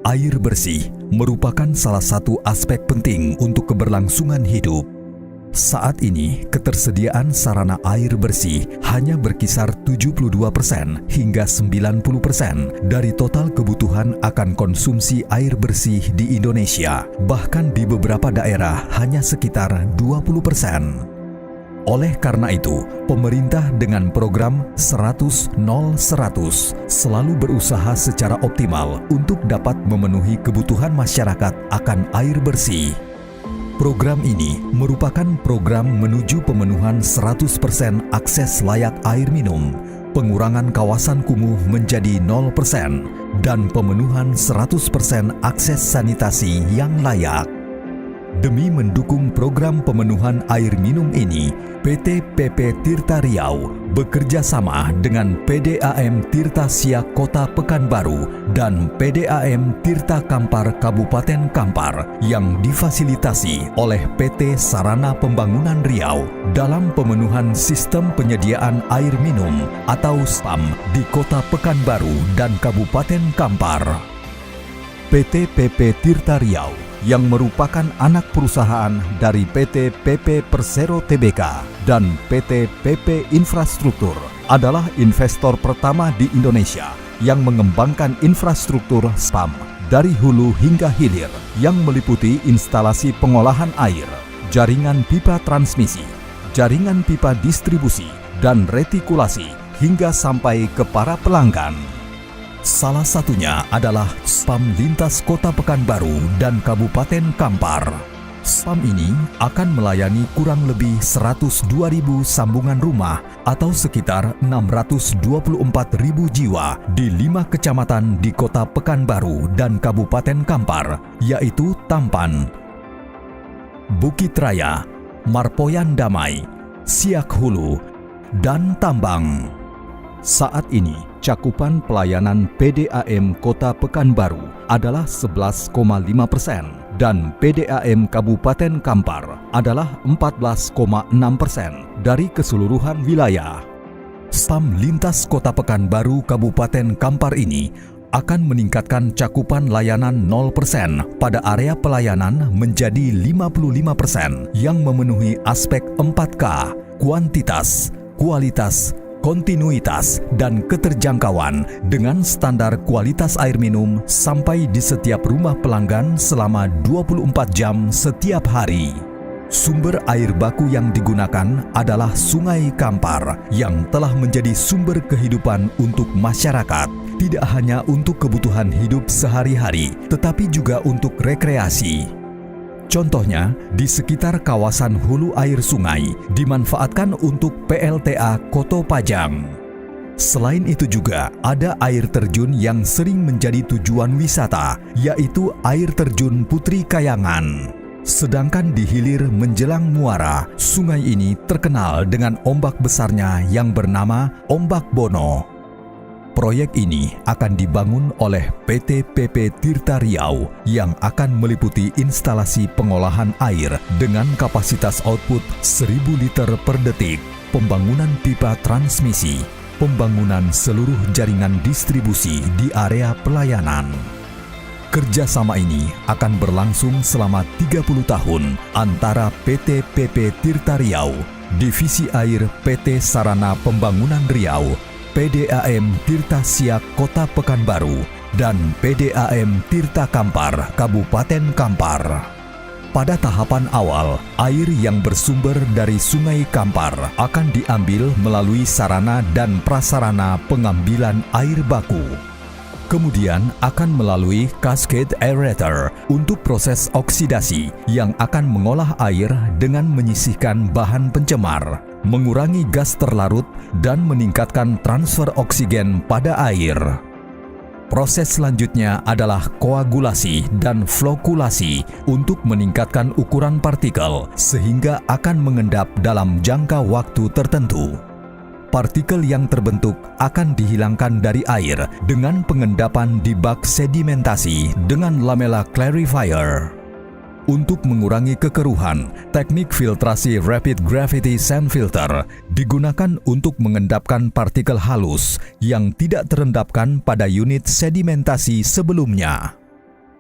Air bersih merupakan salah satu aspek penting untuk keberlangsungan hidup. Saat ini, ketersediaan sarana air bersih hanya berkisar 72% hingga 90% dari total kebutuhan akan konsumsi air bersih di Indonesia. Bahkan di beberapa daerah hanya sekitar 20%. Oleh karena itu, pemerintah dengan program 100-0-100 selalu berusaha secara optimal untuk dapat memenuhi kebutuhan masyarakat akan air bersih. Program ini merupakan program menuju pemenuhan 100% akses layak air minum, pengurangan kawasan kumuh menjadi 0%, dan pemenuhan 100% akses sanitasi yang layak. Demi mendukung program pemenuhan air minum ini, PT PP Tirta Riau bekerja sama dengan PDAM Tirta Siak Kota Pekanbaru dan PDAM Tirta Kampar Kabupaten Kampar yang difasilitasi oleh PT Sarana Pembangunan Riau dalam pemenuhan sistem penyediaan air minum atau SPAM di Kota Pekanbaru dan Kabupaten Kampar. PT PP Tirta Riau yang merupakan anak perusahaan dari PT PP Persero Tbk dan PT PP Infrastruktur adalah investor pertama di Indonesia yang mengembangkan infrastruktur SPAM dari hulu hingga hilir yang meliputi instalasi pengolahan air, jaringan pipa transmisi, jaringan pipa distribusi, dan retikulasi hingga sampai ke para pelanggan. Salah satunya adalah SPAM lintas Kota Pekanbaru dan Kabupaten Kampar. SPAM ini akan melayani kurang lebih 102.000 sambungan rumah atau sekitar 624.000 jiwa di 5 kecamatan di Kota Pekanbaru dan Kabupaten Kampar, yaitu Tampan, Bukit Raya, Marpoyan Damai, Siak Hulu, dan Tambang. Saat ini, cakupan pelayanan PDAM Kota Pekanbaru adalah 11,5% dan PDAM Kabupaten Kampar adalah 14,6% dari keseluruhan wilayah. SPAM lintas Kota Pekanbaru Kabupaten Kampar ini akan meningkatkan cakupan layanan 0% pada area pelayanan menjadi 55% yang memenuhi aspek 4K, kuantitas, kualitas, kontinuitas, dan keterjangkauan dengan standar kualitas air minum sampai di setiap rumah pelanggan selama 24 jam setiap hari. Sumber air baku yang digunakan adalah Sungai Kampar yang telah menjadi sumber kehidupan untuk masyarakat, tidak hanya untuk kebutuhan hidup sehari-hari, tetapi juga untuk rekreasi. Contohnya, di sekitar kawasan hulu air sungai dimanfaatkan untuk PLTA Koto Pajang. Selain itu juga ada air terjun yang sering menjadi tujuan wisata, yaitu air terjun Putri Kayangan. Sedangkan di hilir menjelang muara, sungai ini terkenal dengan ombak besarnya yang bernama Ombak Bono. Proyek ini akan dibangun oleh PT PP Tirta Riau yang akan meliputi instalasi pengolahan air dengan kapasitas output 1.000 liter per detik, pembangunan pipa transmisi, pembangunan seluruh jaringan distribusi di area pelayanan. Kerjasama ini akan berlangsung selama 30 tahun antara PT PP Tirta Riau, Divisi Air PT Sarana Pembangunan Riau, PDAM Tirta Siak Kota Pekanbaru, dan PDAM Tirta Kampar Kabupaten Kampar. Pada tahapan awal, air yang bersumber dari Sungai Kampar akan diambil melalui sarana dan prasarana pengambilan air baku. Kemudian akan melalui cascade aerator untuk proses oksidasi yang akan mengolah air dengan menyisihkan bahan pencemar, mengurangi gas terlarut, dan meningkatkan transfer oksigen pada air. Proses selanjutnya adalah koagulasi dan flokulasi untuk meningkatkan ukuran partikel sehingga akan mengendap dalam jangka waktu tertentu. Partikel yang terbentuk akan dihilangkan dari air dengan pengendapan di bak sedimentasi dengan lamela clarifier. Untuk mengurangi kekeruhan, teknik filtrasi Rapid Gravity Sand Filter digunakan untuk mengendapkan partikel halus yang tidak terendapkan pada unit sedimentasi sebelumnya.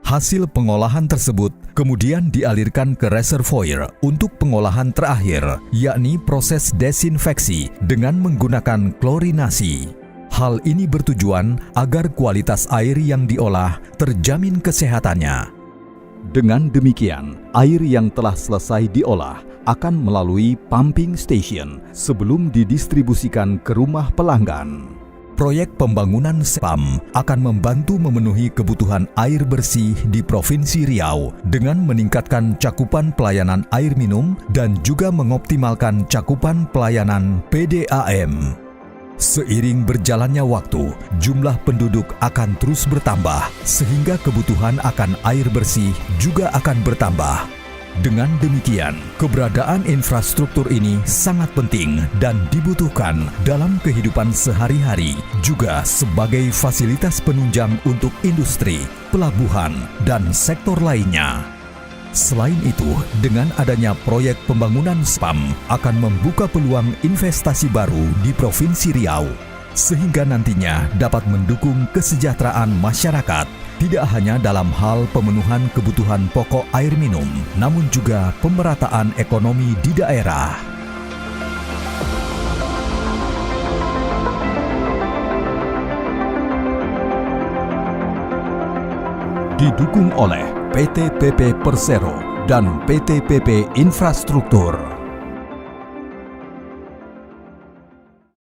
Hasil pengolahan tersebut kemudian dialirkan ke reservoir untuk pengolahan terakhir, yakni proses desinfeksi dengan menggunakan klorinasi. Hal ini bertujuan agar kualitas air yang diolah terjamin kesehatannya. Dengan demikian, air yang telah selesai diolah akan melalui pumping station sebelum didistribusikan ke rumah pelanggan. Proyek pembangunan SPAM akan membantu memenuhi kebutuhan air bersih di Provinsi Riau dengan meningkatkan cakupan pelayanan air minum dan juga mengoptimalkan cakupan pelayanan PDAM. Seiring berjalannya waktu, jumlah penduduk akan terus bertambah sehingga kebutuhan akan air bersih juga akan bertambah. Dengan demikian, keberadaan infrastruktur ini sangat penting dan dibutuhkan dalam kehidupan sehari-hari, juga sebagai fasilitas penunjang untuk industri, pelabuhan, dan sektor lainnya. Selain itu, dengan adanya proyek pembangunan SPAM akan membuka peluang investasi baru di Provinsi Riau, sehingga nantinya dapat mendukung kesejahteraan masyarakat, tidak hanya dalam hal pemenuhan kebutuhan pokok air minum, namun juga pemerataan ekonomi di daerah. Didukung oleh PT PP Persero dan PT PP Infrastruktur.